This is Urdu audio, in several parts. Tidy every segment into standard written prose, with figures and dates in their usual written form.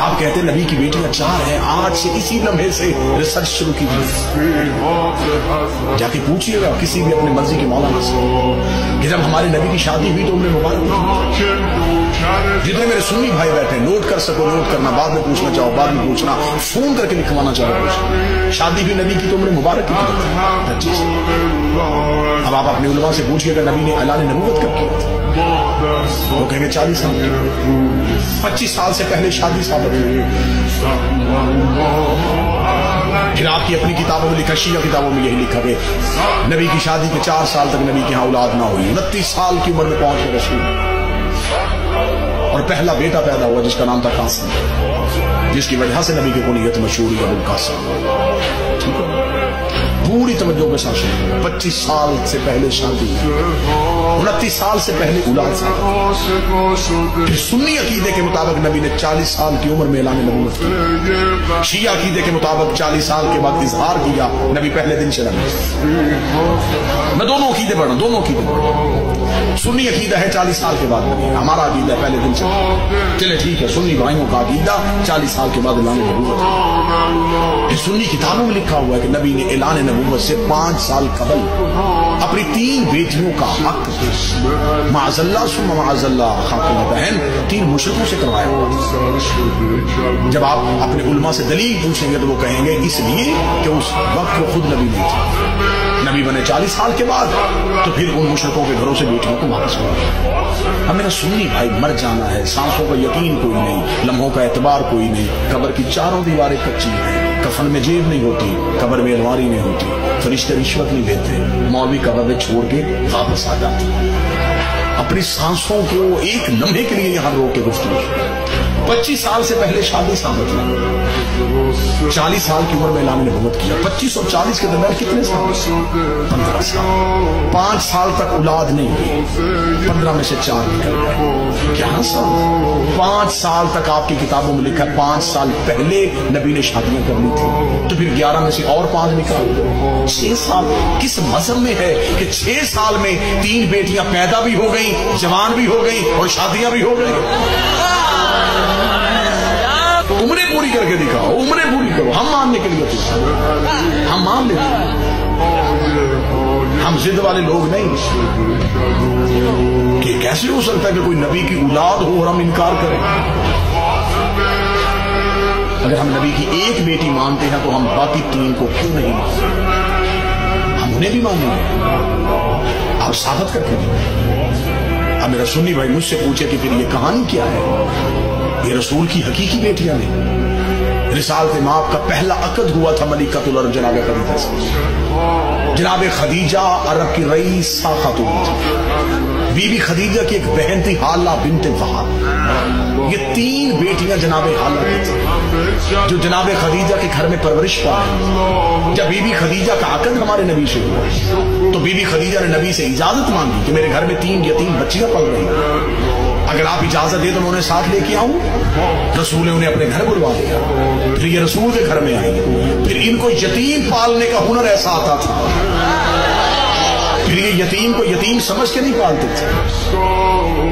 آپ کہتے ہیں نبی کی بیٹیاں 4 ہیں، آج سے اسی لمحے سے ریسرچ شروع کیجیے، جا کے پوچھیے گا کسی بھی اپنے مرضی کے مولانا سے کہ جب ہمارے نبی کی شادی ہوئی تو عمر مبارک تھی۔ جتنے میرے سنی بھائی بیٹھے نوٹ کر سکو نوٹ کرنا، بعد میں پوچھنا چاہو بعد میں پوچھنا، فون کر کے لکھوانا چاہو پوچھنا، شادی ہوئی نبی کی تو عمر مبارک کی 25۔ اب آپ اپنے علماء سے پوچھئے گا نبی نے اعلان نبوت کب کیا تھا، وہ کہیں گے 40 سال کی، 25 سال سے پہلے شادی ثابت ہوئی۔ پھر آپ کی اپنی کتابوں میں لکھا، شیعہ کتابوں میں یہی لکھا کہ نبی کی شادی کے 4 سال تک نبی کے ہاں اولاد نہ ہوئی، 29 سال کی عمر میں پہنچ کے رسول اور پہلا بیٹا پیدا ہوا جس کا نام تھا قاسم، جس کی وجہ سے نبی کی کنیت مشہور ہے ابوالقاسم۔ ٹھیک ہے، پوری توجہ کے ساتھ سنیں، 25 سال سے پہلے شادی، 29 سال سے پہلے اولاد ثابت۔ پھر سنی عقیدے کے مطابق نبی نے 40 سال کی عمر میں اعلان نبوت کیا، شیعہ عقیدے کے مطابق 40 سال کے بعد اظہار کیا، نبی پہلے دن چلا گیا۔ میں دونوں عقیدے پڑھ رہا ہوں، دونوں عقیدے پڑھ رہا ہوں۔ سنی عقیدہ ہے 40 سال کے بعد نبی، ہمارا عقیدہ ہے پہلے دن چلا۔ چلے ٹھیک ہے، سنی بھائیوں کا عقیدہ 40 سال کے بعد اعلان نبوت۔ پھر سنی کتابوں میں لکھا ہوا ہے کہ نبی نے اعلان نبوت سے 5 سال قبل اپنی 3 بیٹیوں کا حق معاذ اللہ ثم معاذ اللہ خاتون بہن 3 مشرکوں سے کروایا۔ جب آپ اپنے علماء سے دلیل پوچھیں گے تو وہ کہیں گے اس لیے کہ اس وقت وہ خود نبی نہیں تھے، نبی بنے 40 سال کے بعد، تو پھر ان مشرکوں کے گھروں سے بیٹیوں کو واپس کروایا۔ ہم میرا سنی بھائی مر جانا ہے، سانسوں کا یقین کوئی نہیں، لمحوں کا اعتبار کوئی نہیں، قبر کی 4 دیواریں کچی ہیں، کفن میں جیب نہیں ہوتی، قبر میں الماری نہیں ہوتی، فرشتے رشوت نہیں دیتے، مولوی قبر میں چھوڑ کے واپس آ جاتے۔ اپنی سانسوں کو ایک لمحے کے لیے یہاں روک کے گفتگو، 25 سال سے پہلے شادی ثابت ہے، 40 سال کی عمر میں اعلان نبوت کیا، 25 اور 40 کے درمیان کتنے سال؟ 15 سال، 5 سال تک اولاد نہیں ہوئی، 15 میں سے 4 نکل گئے، 11 سال، 5 سال تک آپ کی کتابوں میں لکھا ہے 5 سال پہلے نبی نے شادیاں کرنی تھی، تو پھر 11 میں سے اور 5 نکال دو، 6 سال۔ کس مذہب میں ہے کہ 6 سال میں 3 بیٹیاں پیدا بھی ہو گئیں، جوان بھی ہو گئیں اور شادیاں بھی ہو گئیں؟ عمریں پوری کر کے دکھاؤ، عمریں پوری کرو، ہم ماننے کے لیے تھے، ہم مان لیتے ہیں، ہم ضد والے لوگ نہیں کہ کیسے ہو سکتا ہے کہ کوئی نبی کی اولاد ہو اور ہم انکار کریں۔ اگر ہم نبی کی ایک بیٹی مانتے ہیں تو ہم باقی 3 کو کیوں نہیں مانتے؟ ہم انہیں بھی مانیں گے، آپ ثابت کر کے دیں۔ اب میرا سنی بھائی مجھ سے پوچھے کہ پھر یہ کہانی کیا ہے؟ یہ رسول کی حقیقی بیٹیاں نے، رسالت مآب کا پہلا عقد ہوا تھا ملکۃ العرب جناب خدیجہ سے۔ جناب خدیجہ عرب کی رئیسہ خاتون تھی، بی بی خدیجہ کی ایک بہن تھی حالہ بنت وہب، یہ 3 بیٹیاں جناب حالہ کی تھی جو جناب خدیجہ کے گھر میں پرورش پائی۔ جب بی بی خدیجہ کا عقد ہمارے نبی سے ہوا تو بی بی خدیجہ نے نبی سے اجازت مانگی کہ میرے گھر میں 3 یتیم بچیاں پل رہی ہیں، اگر آپ اجازت دے تو میں انہیں ساتھ لے کے آؤں۔ رسول نے انہیں اپنے گھر بلوا دیا، پھر یہ رسول کے گھر میں آئی، پھر ان کو یتیم پالنے کا ہنر ایسا آتا تھا، پھر یہ یتیم کو یتیم سمجھ کے نہیں پالتے تھے،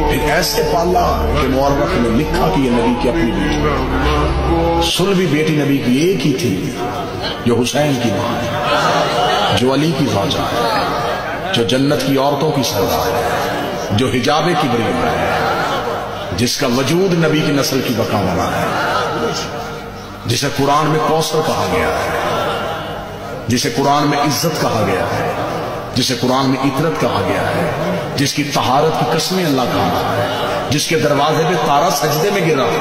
پھر ایسے پالا کہ مورخ نے لکھا کہ یہ نبی کی اپنی بیٹی، سلبی بیٹی نبی کی ایک ہی تھی جو حسین کی ماں ہے، جو علی کی زوجہ ہے، جو جنت کی عورتوں کی سردار ہے، جو حجاب کبریہ ہے، جس کا وجود نبی کی نسل کی بقا والا ہے، جسے قرآن میں کوثر کہا گیا ہے، جسے قرآن میں عزت کہا گیا ہے، جسے قرآن میں عطرت کہا گیا ہے، جس کی طہارت کی قسمیں اللہ کہا رہا ہے، جس کے دروازے پہ تارا سجدے میں گر رہا ہے۔